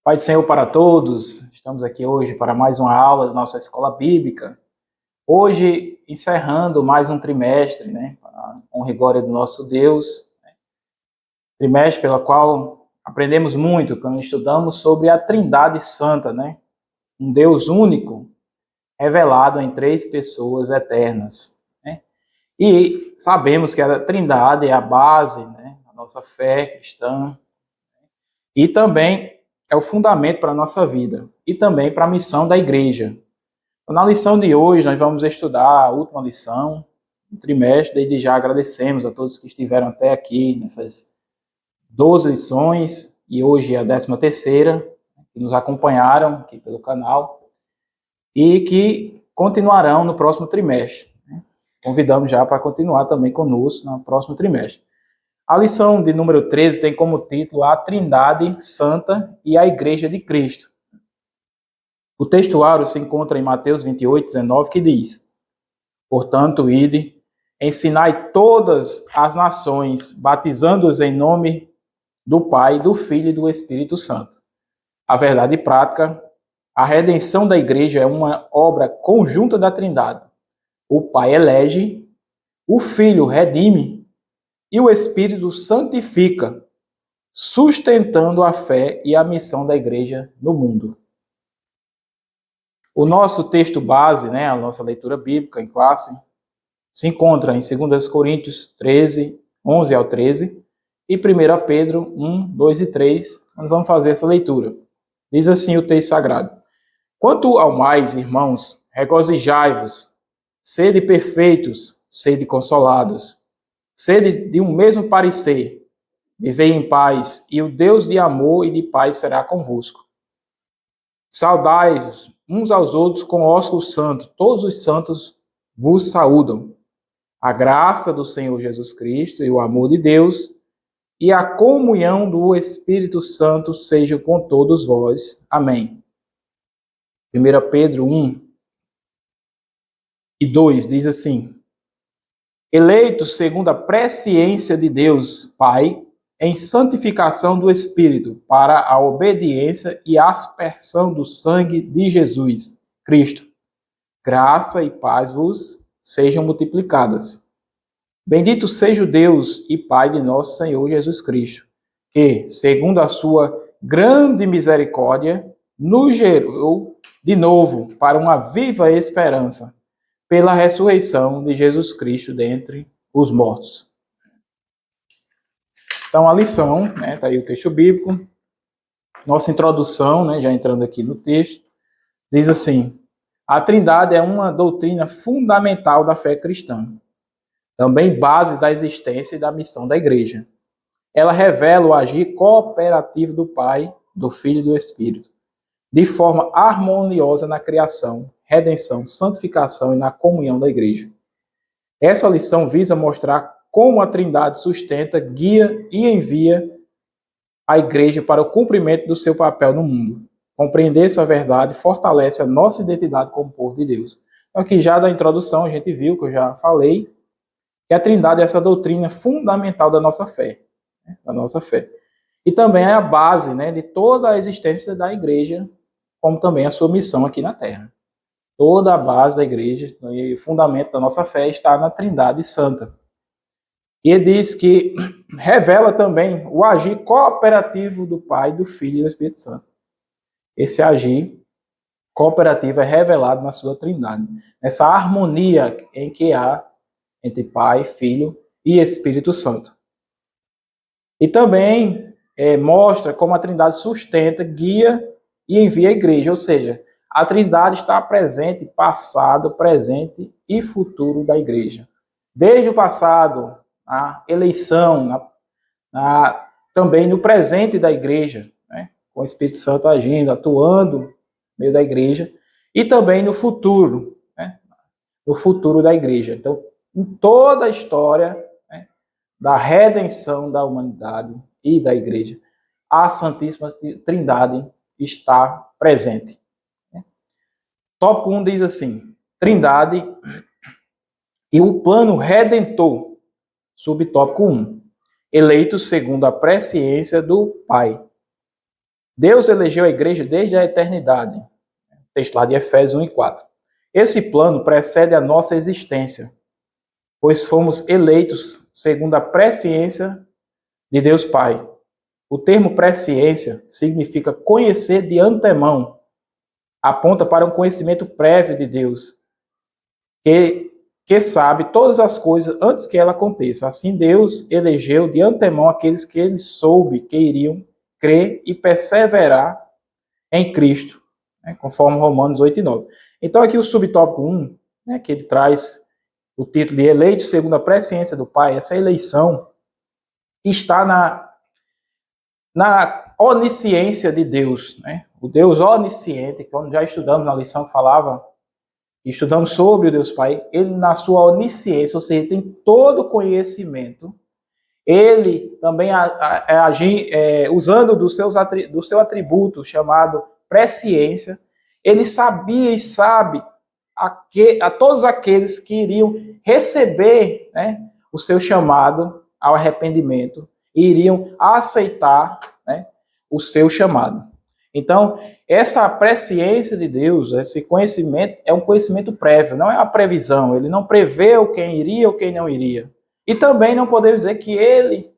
Pai do Senhor para todos, estamos aqui hoje para mais uma aula da nossa escola bíblica. Hoje, encerrando mais um trimestre, para a honra e glória do nosso Deus. Trimestre pela qual aprendemos muito quando estudamos sobre a Trindade Santa, um Deus único, revelado em três pessoas eternas. E sabemos que a Trindade é a base, da nossa fé cristã, e também é o fundamento para a nossa vida e também para a missão da igreja. Então, na lição de hoje, nós vamos estudar a última lição do trimestre. Desde já agradecemos a todos que estiveram até aqui nessas 12 lições e hoje é a 13ª, que nos acompanharam aqui pelo canal e que continuarão no próximo trimestre. Convidamos já para continuar também conosco no próximo trimestre. A lição de número 13 tem como título A Trindade Santa e a Igreja de Cristo. O textuário se encontra em Mateus 28:19, que diz: Portanto, ide, ensinai todas as nações, batizando-os em nome do Pai, do Filho e do Espírito Santo. A verdade prática, a redenção da igreja é uma obra conjunta da Trindade. O Pai elege, o Filho redime, e o Espírito santifica, sustentando a fé e a missão da igreja no mundo. O nosso texto base, a nossa leitura bíblica em classe, se encontra em 2 Coríntios 13, 11 ao 13, e 1 Pedro 1, 2 e 3. Nós vamos fazer essa leitura. Diz assim o texto sagrado: Quanto ao mais, irmãos, regozijai-vos, sede perfeitos, sede consolados, sede de um mesmo parecer, vivei em paz, e o Deus de amor e de paz será convosco. Saudai-vos uns aos outros com ósculo santo, todos os santos vos saúdam. A graça do Senhor Jesus Cristo e o amor de Deus e a comunhão do Espírito Santo sejam com todos vós. Amém. 1 Pedro 1 e 2 diz assim: Eleitos segundo a presciência de Deus, Pai, em santificação do Espírito, para a obediência e aspersão do sangue de Jesus Cristo. Graça e paz vos sejam multiplicadas. Bendito seja o Deus e Pai de nosso Senhor Jesus Cristo, que, segundo a sua grande misericórdia, nos gerou de novo para uma viva esperança, pela ressurreição de Jesus Cristo dentre os mortos. Então, a lição, está aí o texto bíblico. Nossa introdução, já entrando aqui no texto, diz assim: a Trindade é uma doutrina fundamental da fé cristã, também base da existência e da missão da igreja. Ela revela o agir cooperativo do Pai, do Filho e do Espírito, de forma harmoniosa na criação, redenção, santificação e na comunhão da igreja. Essa lição visa mostrar como a Trindade sustenta, guia e envia a igreja para o cumprimento do seu papel no mundo. Compreender essa verdade fortalece a nossa identidade como povo de Deus. Então, aqui já da introdução a gente viu, que eu já falei, que a Trindade é essa doutrina fundamental da nossa fé. E também é a base, de toda a existência da igreja, como também a sua missão aqui na Terra. Toda a base da igreja e o fundamento da nossa fé está na Trindade Santa. E ele diz que revela também o agir cooperativo do Pai, do Filho e do Espírito Santo. Esse agir cooperativo é revelado na sua Trindade. Essa harmonia em que há entre Pai, Filho e Espírito Santo. E também mostra como a Trindade sustenta, guia e envia a igreja. Ou seja, a Trindade está presente, passado, presente e futuro da igreja. Desde o passado, a eleição, também no presente da igreja, com o Espírito Santo agindo, atuando no meio da igreja, e também no futuro, no futuro da igreja. Então, em toda a história da redenção da humanidade e da igreja, a Santíssima Trindade está presente. Tópico 1 diz assim: Trindade e o plano redentor. Subtópico 1. Eleitos segundo a presciência do Pai. Deus elegeu a igreja desde a eternidade. Texto lá de Efésios 1:4. Esse plano precede a nossa existência, pois fomos eleitos segundo a presciência de Deus Pai. O termo presciência significa conhecer de antemão, aponta para um conhecimento prévio de Deus, que sabe todas as coisas antes que ela aconteça. Assim, Deus elegeu de antemão aqueles que ele soube que iriam crer e perseverar em Cristo, né, conforme Romanos 8:9. Então, aqui o subtópico 1, né, que ele traz o título de eleitos segundo a presciência do Pai, essa eleição está na onisciência de Deus, né? O Deus onisciente, quando já estudamos na lição que falava, estudamos sobre o Deus Pai, ele na sua onisciência, ou seja, tem todo o conhecimento, ele também usando do seu atributo chamado presciência, ele sabia e sabe a todos aqueles que iriam receber, né, o seu chamado ao arrependimento e iriam aceitar, né, o seu chamado. Então, essa presciência de Deus, esse conhecimento, é um conhecimento prévio, não é uma previsão. Ele não preveu quem iria ou quem não iria. E também não podemos dizer que ele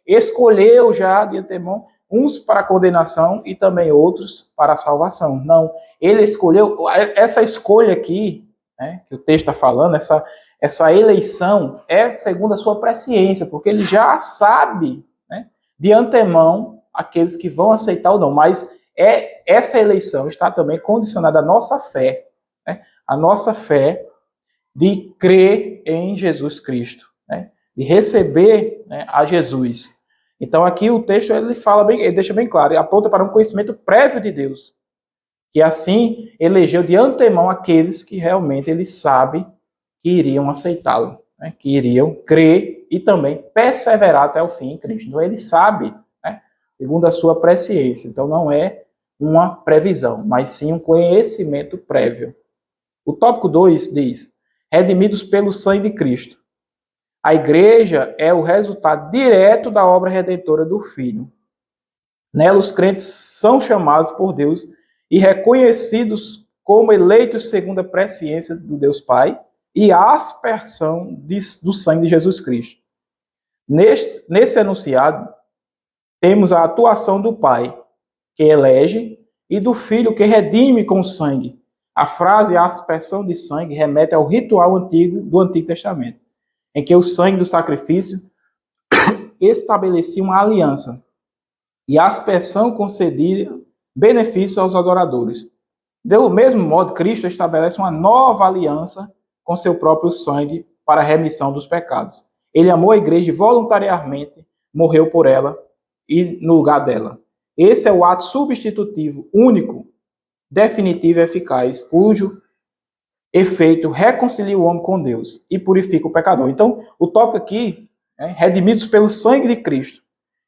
escolheu já de antemão uns para a condenação e também outros para a salvação. Não, ele escolheu, essa escolha aqui, né, que o texto está falando, essa eleição é segundo a sua presciência, porque ele já sabe, né, de antemão aqueles que vão aceitar ou não, mas essa eleição está também condicionada à nossa fé, né, a nossa fé de crer em Jesus Cristo, né, de receber, né, a Jesus. Então aqui o texto ele fala bem, ele deixa bem claro, ele aponta para um conhecimento prévio de Deus, que assim elegeu de antemão aqueles que realmente ele sabe que iriam aceitá-lo, né, que iriam crer e também perseverar até o fim em Cristo. Então ele sabe, né, segundo a sua presciência. Então não é uma previsão, mas sim um conhecimento prévio. O tópico 2 diz: redimidos pelo sangue de Cristo. A igreja é o resultado direto da obra redentora do Filho. Nela os crentes são chamados por Deus e reconhecidos como eleitos segundo a presciência do Deus Pai e a aspersão do sangue de Jesus Cristo. Nesse enunciado, temos a atuação do Pai, que elege, e do Filho, que redime com sangue. A frase a aspersão de sangue remete ao ritual antigo do Antigo Testamento, em que o sangue do sacrifício estabelecia uma aliança e a aspersão concedia benefícios aos adoradores. Do mesmo modo, Cristo estabelece uma nova aliança com seu próprio sangue para a remissão dos pecados. Ele amou a igreja e voluntariamente morreu por ela e no lugar dela. Esse é o ato substitutivo, único, definitivo e eficaz, cujo efeito reconcilia o homem com Deus e purifica o pecador. Então, o tópico aqui é redimidos pelo sangue de Cristo.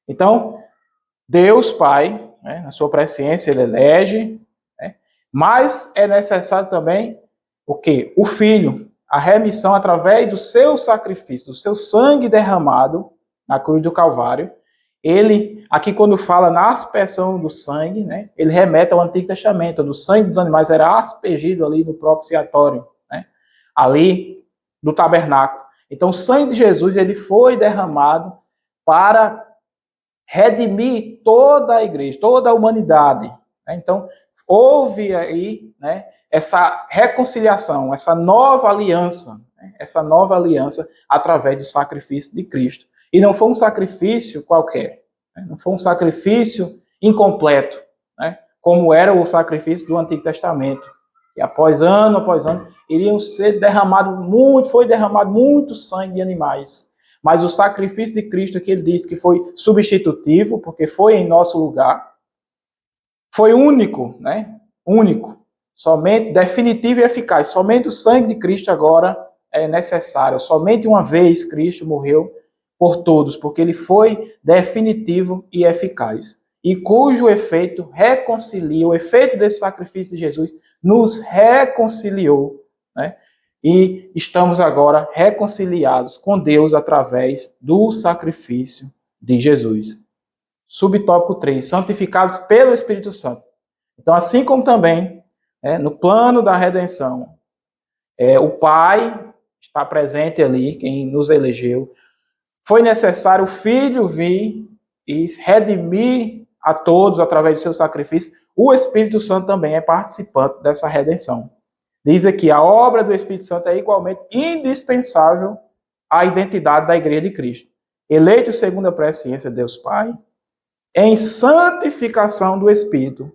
Então, Deus Pai, né, na sua presciência, ele elege, né, mas é necessário também o quê? O Filho, a remissão através do seu sacrifício, do seu sangue derramado na cruz do Calvário. Ele, aqui quando fala na aspersão do sangue, né, ele remete ao Antigo Testamento, onde o sangue dos animais era aspergido ali no propiciatório, né, ali no tabernáculo. Então o sangue de Jesus ele foi derramado para redimir toda a igreja, toda a humanidade. Né? Então houve aí, né, essa reconciliação, essa nova aliança através do sacrifício de Cristo. E não foi um sacrifício qualquer, né? Não foi um sacrifício incompleto, né? Como era o sacrifício do Antigo Testamento. E após ano, iriam ser foi derramado muito sangue de animais. Mas o sacrifício de Cristo, que ele diz que foi substitutivo, porque foi em nosso lugar, foi único, né? Único. Somente, definitivo e eficaz. Somente o sangue de Cristo agora é necessário. Somente uma vez Cristo morreu por todos, porque ele foi definitivo e eficaz. E cujo efeito reconcilia, o efeito desse sacrifício de Jesus nos reconciliou, né? E estamos agora reconciliados com Deus através do sacrifício de Jesus. Subtópico 3, santificados pelo Espírito Santo. Então, assim como também, no plano da redenção, o Pai está presente ali, quem nos elegeu, foi necessário o Filho vir e redimir a todos através do seu sacrifício. O Espírito Santo também é participante dessa redenção. Diz aqui, a obra do Espírito Santo é igualmente indispensável à identidade da Igreja de Cristo. Eleito segundo a presciência de Deus Pai, em santificação do Espírito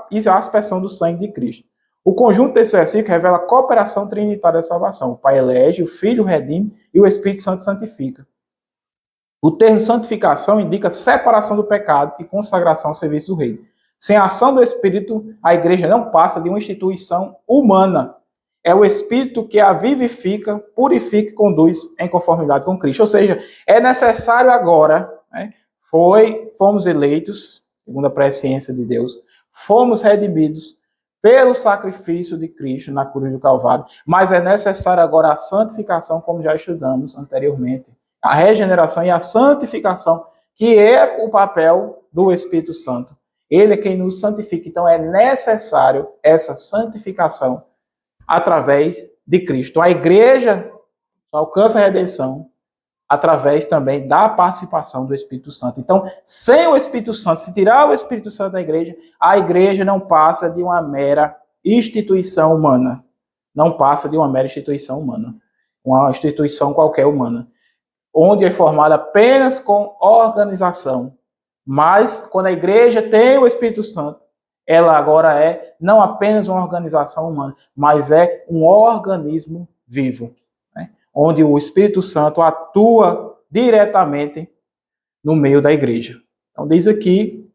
e a aspersão do sangue de Cristo. O conjunto desse versículo revela a cooperação trinitária da salvação. O Pai elege, o Filho redime e o Espírito Santo santifica. O termo santificação indica separação do pecado e consagração ao serviço do reino. Sem a ação do Espírito, a igreja não passa de uma instituição humana. É o Espírito que a vivifica, purifica e conduz em conformidade com Cristo. Ou seja, é necessário agora, fomos eleitos, segundo a presciência de Deus, fomos redimidos pelo sacrifício de Cristo na cruz do Calvário, mas é necessário agora a santificação, como já estudamos anteriormente. A regeneração e a santificação, que é o papel do Espírito Santo. Ele é quem nos santifica. Então é necessário essa santificação através de Cristo. A igreja alcança a redenção através também da participação do Espírito Santo. Então, sem o Espírito Santo, se tirar o Espírito Santo da igreja, a igreja não passa de uma mera instituição humana. Não passa de uma mera instituição humana. Uma instituição qualquer humana. Onde é formada apenas com organização. Mas, quando a igreja tem o Espírito Santo, ela agora é não apenas uma organização humana, mas é um organismo vivo, onde o Espírito Santo atua diretamente no meio da igreja. Então, diz aqui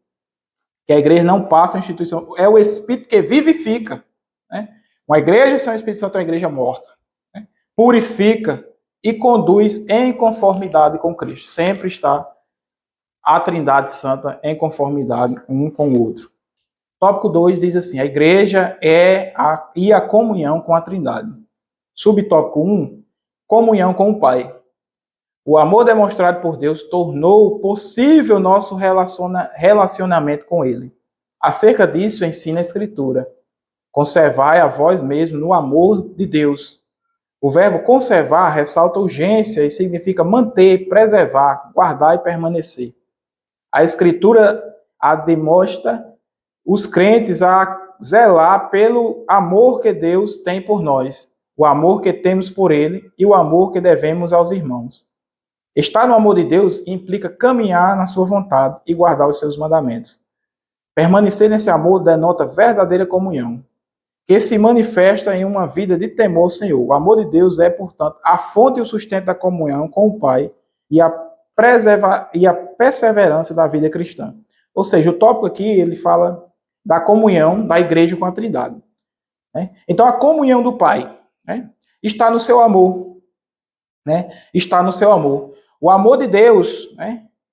que a igreja não passa a instituição, é o Espírito que vivifica. Uma igreja sem o Espírito Santo é uma igreja morta. Purifica e conduz em conformidade com Cristo. Sempre está a Trindade Santa em conformidade um com o outro. Tópico 2 diz assim, a igreja e a comunhão com a Trindade. Subtópico 1, comunhão com o Pai. O amor demonstrado por Deus tornou possível nosso relacionamento com Ele. Acerca disso ensina a Escritura. Conservai a vós mesmo no amor de Deus. O verbo conservar ressalta urgência e significa manter, preservar, guardar e permanecer. A Escritura demonstra os crentes a zelar pelo amor que Deus tem por nós, o amor que temos por Ele e o amor que devemos aos irmãos. Estar no amor de Deus implica caminhar na sua vontade e guardar os seus mandamentos. Permanecer nesse amor denota verdadeira comunhão, que se manifesta em uma vida de temor ao Senhor. O amor de Deus é, portanto, a fonte e o sustento da comunhão com o Pai e a perseverança da vida cristã. Ou seja, o tópico aqui, ele fala da comunhão da igreja com a Trindade. Então, a comunhão do Pai está no seu amor. Está no seu amor. O amor de Deus,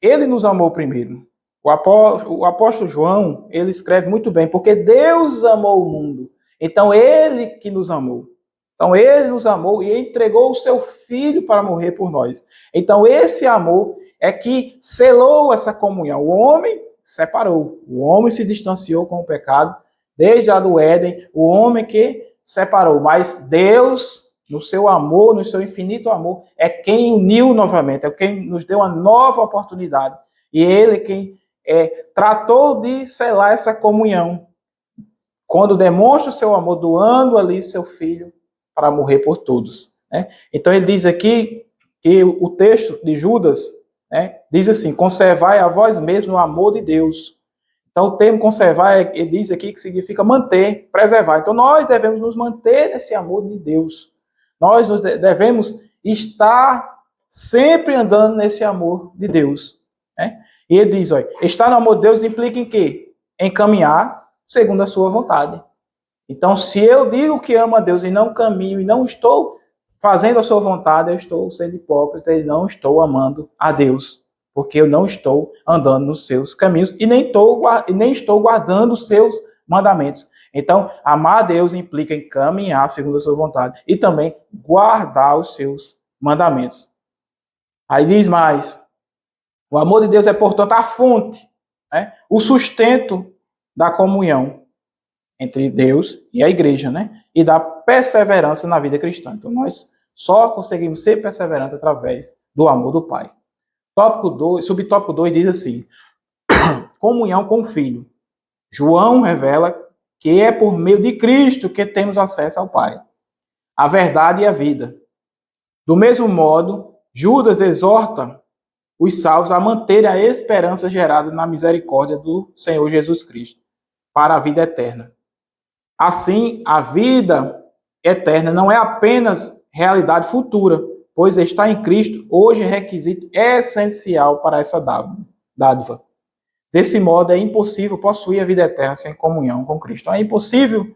Ele nos amou primeiro. O apóstolo João, ele escreve muito bem, porque Deus amou o mundo. Então, Ele que nos amou. Então, Ele nos amou e entregou o seu Filho para morrer por nós. Então, esse amor é que selou essa comunhão. O homem separou. O homem se distanciou com o pecado. Desde a do Éden, o homem que separou. Mas Deus, no seu amor, no seu infinito amor, é quem uniu novamente. É quem nos deu uma nova oportunidade. E Ele quem tratou de selar essa comunhão. Quando demonstra o seu amor, doando ali seu Filho para morrer por todos. Então ele diz aqui que o texto de Judas diz assim, conservai a vós mesmos no amor de Deus. Então o termo conservar, ele diz aqui que significa manter, preservar. Então nós devemos nos manter nesse amor de Deus. Nós devemos estar sempre andando nesse amor de Deus. E ele diz, estar no amor de Deus implica em quê? Em caminhar segundo a sua vontade. Então, se eu digo que amo a Deus e não caminho, e não estou fazendo a sua vontade, eu estou sendo hipócrita e não estou amando a Deus. Porque eu não estou andando nos seus caminhos e nem estou guardando os seus mandamentos. Então, amar a Deus implica em caminhar segundo a sua vontade e também guardar os seus mandamentos. Aí diz mais, o amor de Deus é, portanto, a fonte né, o sustento da comunhão entre Deus e a igreja, né, e da perseverança na vida cristã. Então, nós só conseguimos ser perseverantes através do amor do Pai. Tópico 2, subtópico 2 diz assim: comunhão com o Filho. João revela que é por meio de Cristo que temos acesso ao Pai, a verdade e a vida. Do mesmo modo, Judas exorta os salvos a manterem a esperança gerada na misericórdia do Senhor Jesus Cristo para a vida eterna. Assim, a vida eterna não é apenas realidade futura, pois está em Cristo hoje é requisito essencial para essa dádiva. Desse modo, é impossível possuir a vida eterna sem comunhão com Cristo. Então, é impossível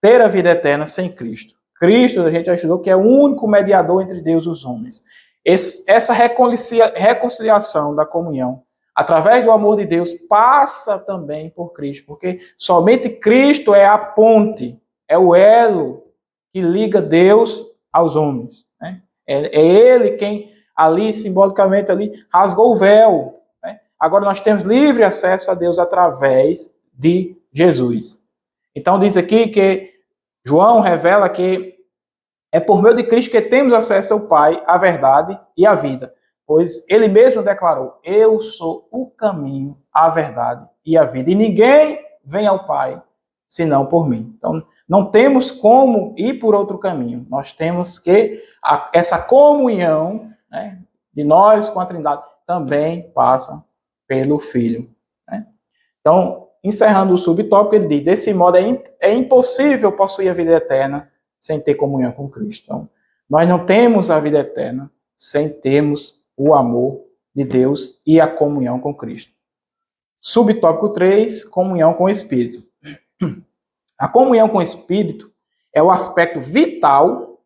ter a vida eterna sem Cristo. Cristo, a gente já estudou, que é o único mediador entre Deus e os homens. Essa reconciliação da comunhão, através do amor de Deus, passa também por Cristo, porque somente Cristo é a ponte, é o elo que liga Deus aos homens. Né? É Ele quem ali, simbolicamente, ali, rasgou o véu. Agora nós temos livre acesso a Deus através de Jesus. Então diz aqui que João revela que é por meio de Cristo que temos acesso ao Pai, à verdade e à vida. Pois ele mesmo declarou: eu sou o caminho, a verdade e a vida. E ninguém vem ao Pai senão por mim. Então não temos como ir por outro caminho. Nós temos que essa comunhão, né, de nós com a Trindade também passa pelo Filho. Né? Então, encerrando o subtópico, ele diz: desse modo é impossível possuir a vida eterna sem ter comunhão com Cristo. Então, nós não temos a vida eterna sem termos o amor de Deus e a comunhão com Cristo. Subtópico 3, comunhão com o Espírito. A comunhão com o Espírito é o aspecto vital,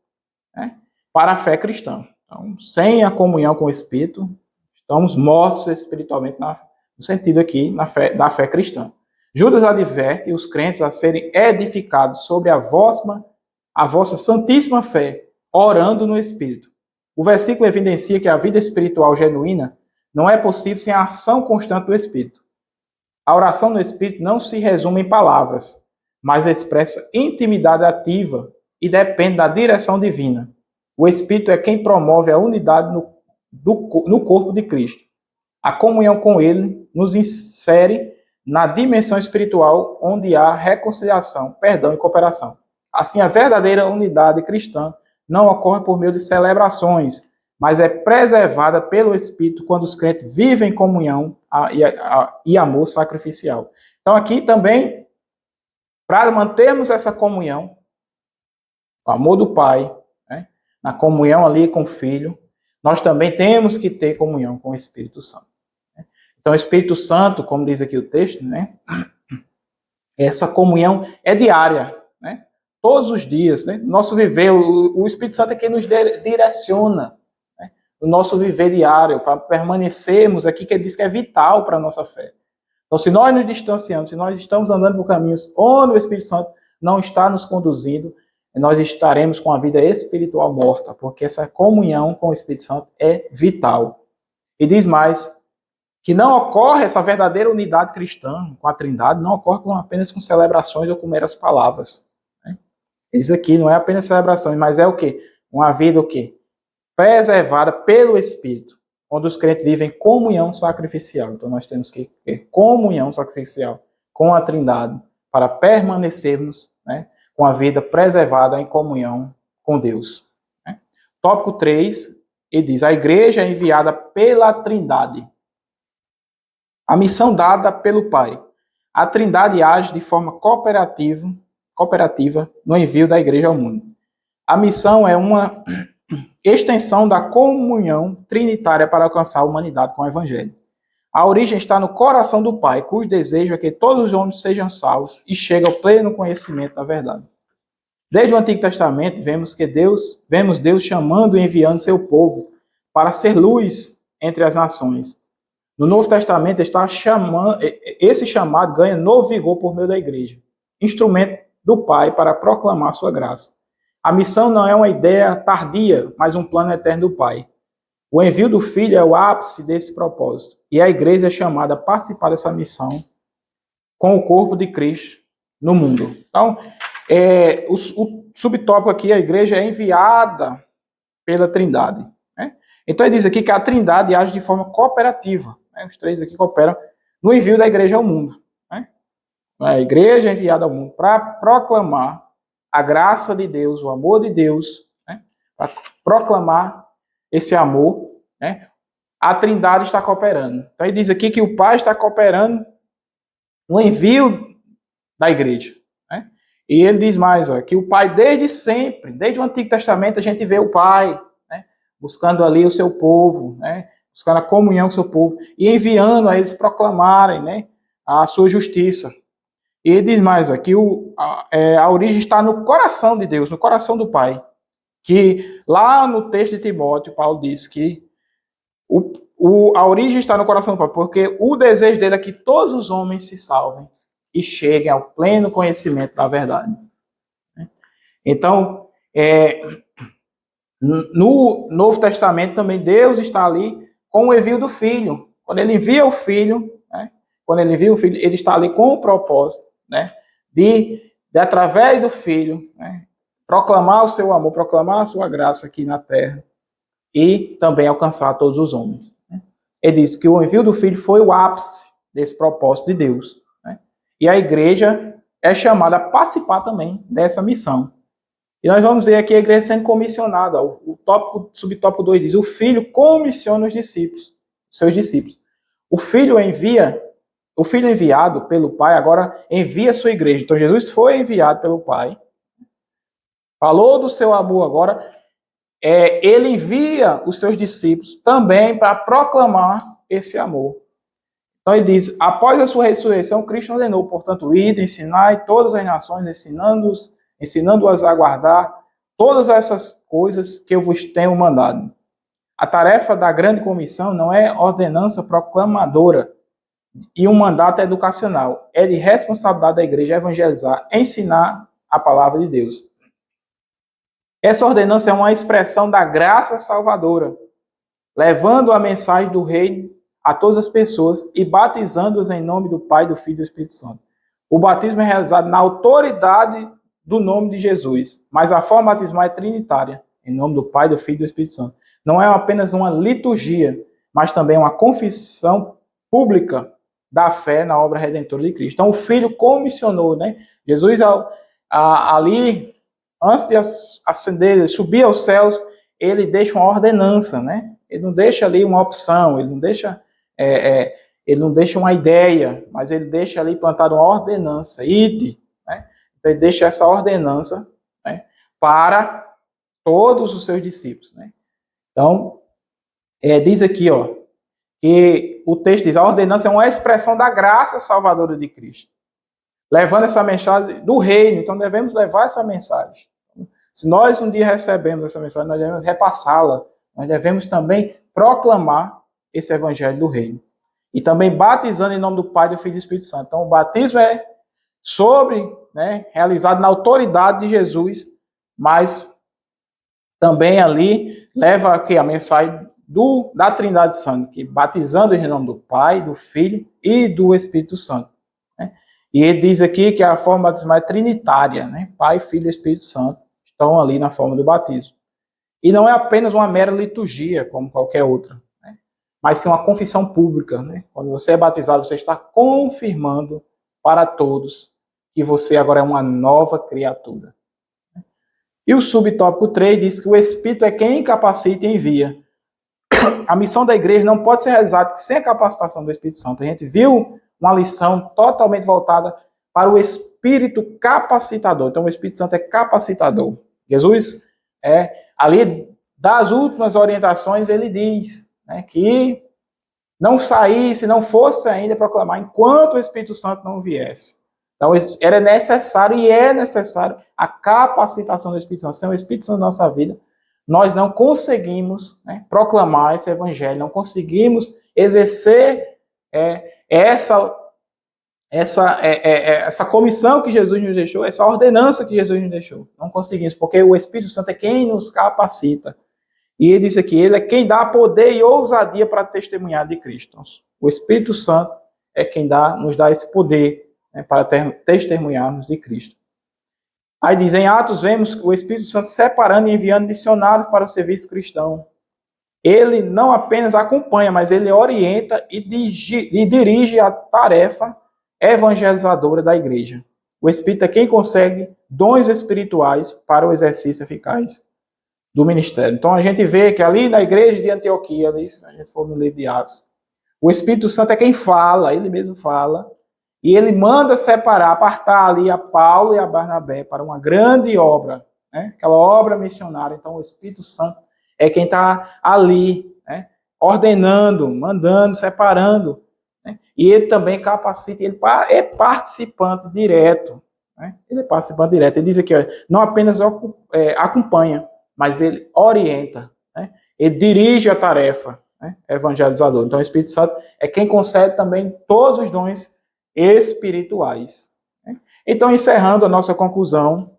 né, para a fé cristã. Então, sem a comunhão com o Espírito, estamos mortos espiritualmente, no sentido aqui da fé cristã. Judas adverte os crentes a serem edificados sobre a vossa santíssima fé, orando no Espírito. O versículo evidencia que a vida espiritual genuína não é possível sem a ação constante do Espírito. A oração no Espírito não se resume em palavras, mas expressa intimidade ativa e depende da direção divina. O Espírito é quem promove a unidade no corpo de Cristo. A comunhão com Ele nos insere na dimensão espiritual onde há reconciliação, perdão e cooperação. Assim, a verdadeira unidade cristã não ocorre por meio de celebrações, mas é preservada pelo Espírito quando os crentes vivem em comunhão e amor sacrificial. Então, aqui também, para mantermos essa comunhão, o amor do Pai, né, na comunhão ali com o Filho, nós também temos que ter comunhão com o Espírito Santo. Então, o Espírito Santo, como diz aqui o texto, né, essa comunhão é diária, né, todos os dias. Né, nosso viver, o Espírito Santo é quem nos direciona, né, o nosso viver diário, para permanecermos aqui, que ele diz que é vital para a nossa fé. Então, se nós nos distanciamos, se nós estamos andando por caminhos onde o Espírito Santo não está nos conduzindo, nós estaremos com a vida espiritual morta, porque essa comunhão com o Espírito Santo é vital. E diz mais, que não ocorre essa verdadeira unidade cristã com a Trindade, não ocorre apenas com celebrações ou com meras palavras. Né? Isso aqui não é apenas celebrações, mas é o quê? Uma vida o quê? Preservada pelo Espírito, onde os crentes vivem comunhão sacrificial. Então nós temos que ter comunhão sacrificial com a Trindade para permanecermos, né, com a vida preservada em comunhão com Deus. Né? Tópico 3, ele diz: a igreja é enviada pela Trindade. A missão dada pelo Pai. A Trindade age de forma cooperativa no envio da igreja ao mundo. A missão é uma extensão da comunhão trinitária para alcançar a humanidade com o Evangelho. A origem está no coração do Pai, cujo desejo é que todos os homens sejam salvos e cheguem ao pleno conhecimento da verdade. Desde o Antigo Testamento, vemos Deus chamando e enviando seu povo para ser luz entre as nações. No Novo Testamento, esse chamado ganha novo vigor por meio da igreja, instrumento do Pai para proclamar sua graça. A missão não é uma ideia tardia, mas um plano eterno do Pai. O envio do Filho é o ápice desse propósito. E a igreja é chamada a participar dessa missão com o corpo de Cristo no mundo. Então, o subtópico aqui, a igreja é enviada pela Trindade. Né? Então, ele diz aqui que a Trindade age de forma cooperativa. Né? Os três aqui cooperam no envio da igreja ao mundo. Né? A igreja é enviada ao mundo para proclamar a graça de Deus, o amor de Deus, né? Para proclamar esse amor, né? A Trindade está cooperando. Então, ele diz aqui que o Pai está cooperando no envio da igreja. Né? E ele diz mais, ó, que o Pai desde sempre, desde o Antigo Testamento, a gente vê o Pai, né, buscando ali o seu povo, né, buscando a comunhão com o seu povo, e enviando a eles proclamarem, né, a sua justiça. E ele diz mais, ó, que a origem está no coração de Deus, no coração do Pai. Que lá no texto de Timóteo, Paulo diz que a origem está no coração do Pai, porque o desejo dele é que todos os homens se salvem e cheguem ao pleno conhecimento da verdade. Então, no Novo Testamento também Deus está ali com o envio do Filho. Quando ele envia o Filho, né, ele está ali com o propósito, né, de através do Filho, né, proclamar o seu amor, proclamar a sua graça aqui na terra e também alcançar todos os homens. Né. Ele diz que o envio do Filho foi o ápice desse propósito de Deus. E a igreja é chamada a participar também dessa missão. E nós vamos ver aqui a igreja sendo comissionada. O subtópico 2 diz, o Filho comissiona os discípulos, seus discípulos. O Filho enviado pelo Pai, agora envia a sua igreja. Então Jesus foi enviado pelo Pai, falou do seu amor agora, ele envia os seus discípulos também para proclamar esse amor. Então ele diz, após a sua ressurreição, Cristo ordenou, portanto, ide, ensinai todas as nações, ensinando-as a guardar todas essas coisas que eu vos tenho mandado. A tarefa da grande comissão não é ordenança proclamadora e um mandato educacional. É de responsabilidade da igreja evangelizar, ensinar a palavra de Deus. Essa ordenança é uma expressão da graça salvadora, levando a mensagem do reino a todas as pessoas e batizando-as em nome do Pai, do Filho e do Espírito Santo. O batismo é realizado na autoridade do nome de Jesus, mas a forma batismal é trinitária, em nome do Pai, do Filho e do Espírito Santo. Não é apenas uma liturgia, mas também uma confissão pública da fé na obra redentora de Cristo. Então o Filho comissionou, né? Jesus ali, antes de ascender, subir aos céus, ele deixa uma ordenança, né? Ele não deixa ali uma opção, ele não deixa uma ideia, mas ele deixa ali plantar uma ordenança, ide, né? Então ele deixa essa ordenança, né, para todos os seus discípulos, né? Então, diz aqui, ó, que o texto diz, a ordenança é uma expressão da graça salvadora de Cristo, levando essa mensagem do reino. Então devemos levar essa mensagem. Se nós um dia recebemos essa mensagem, nós devemos repassá-la, nós devemos também proclamar esse evangelho do reino. E também batizando em nome do Pai, do Filho e do Espírito Santo. Então o batismo é realizado na autoridade de Jesus, mas também ali leva aqui a mensagem da Trindade Santa, que batizando em nome do Pai, do Filho e do Espírito Santo. Né? E ele diz aqui que a forma batismal é trinitária, né? Pai, Filho e Espírito Santo estão ali na forma do batismo. E não é apenas uma mera liturgia, como qualquer outra, né? Mas sim uma confissão pública. Né? Quando você é batizado, você está confirmando para todos que você agora é uma nova criatura. E o subtópico 3 diz que o Espírito é quem capacita e envia. A missão da igreja não pode ser realizada sem a capacitação do Espírito Santo. A gente viu uma lição totalmente voltada para o Espírito capacitador. Então o Espírito Santo é capacitador. Jesus, ali das últimas orientações, ele diz, né, que não fosse ainda proclamar enquanto o Espírito Santo não viesse. Então era necessário e é necessário a capacitação do Espírito Santo. Sem o Espírito Santo na nossa vida, nós não conseguimos, né, proclamar esse evangelho, não conseguimos exercer essa comissão que Jesus nos deixou, essa ordenança que Jesus nos deixou. Não conseguimos, porque o Espírito Santo é quem nos capacita. E ele diz aqui, ele é quem dá poder e ousadia para testemunhar de Cristo. Então, o Espírito Santo é quem nos dá esse poder, né, para testemunharmos de Cristo. Aí diz, em Atos vemos o Espírito Santo separando e enviando missionários para o serviço cristão. Ele não apenas acompanha, mas ele orienta e dirige a tarefa evangelizadora da igreja. O Espírito é quem consegue dons espirituais para o exercício eficaz do ministério. Então a gente vê que ali na igreja de Antioquia, se a gente for no livro de Atos, o Espírito Santo é quem fala, ele mesmo fala, e ele manda separar, apartar ali a Paulo e a Barnabé para uma grande obra, né? Aquela obra missionária. Então o Espírito Santo é quem está ali, né? Ordenando, mandando, separando, né? E ele também capacita, ele é participante direto, né? Ele é participante direto. Ele diz aqui, ó, não apenas acompanha, mas ele orienta, né? Ele dirige a tarefa, né, evangelizadora. Então o Espírito Santo é quem concede também todos os dons espirituais. Né? Então, encerrando a nossa conclusão,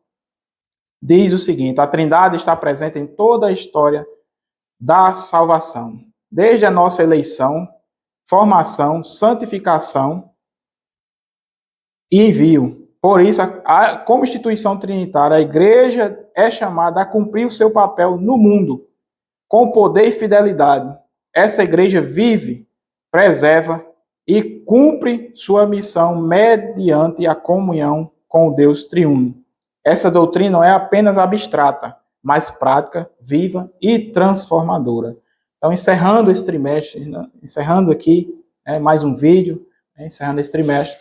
diz o seguinte: a Trindade está presente em toda a história da salvação, desde a nossa eleição, formação, santificação e envio. Por isso, como instituição trinitária, a igreja é chamada a cumprir o seu papel no mundo, com poder e fidelidade. Essa igreja vive, preserva e cumpre sua missão mediante a comunhão com o Deus triuno. Essa doutrina não é apenas abstrata, mas prática, viva e transformadora. Então, encerrando esse trimestre, encerrando aqui mais um vídeo, encerrando esse trimestre,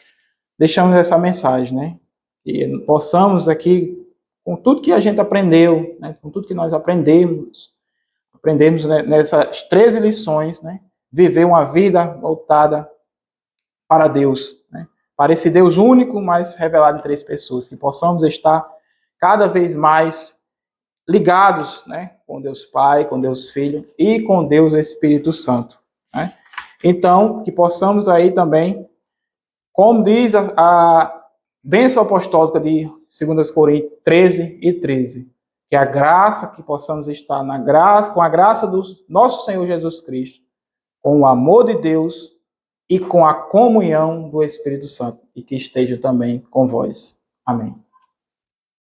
deixamos essa mensagem, né? Que possamos aqui, com tudo que a gente aprendeu, né, com tudo que nós aprendemos nessas 13 lições, né, viver uma vida voltada para Deus, né, para esse Deus único, mas revelado em 3 pessoas, que possamos estar cada vez mais ligados, né, com Deus Pai, com Deus Filho e com Deus Espírito Santo. Né? Então, que possamos aí também, como diz a bênção apostólica de 2 Coríntios 13:13, que a graça, que possamos estar na graça, com a graça do nosso Senhor Jesus Cristo, com o amor de Deus e com a comunhão do Espírito Santo, e que esteja também com vós. Amém.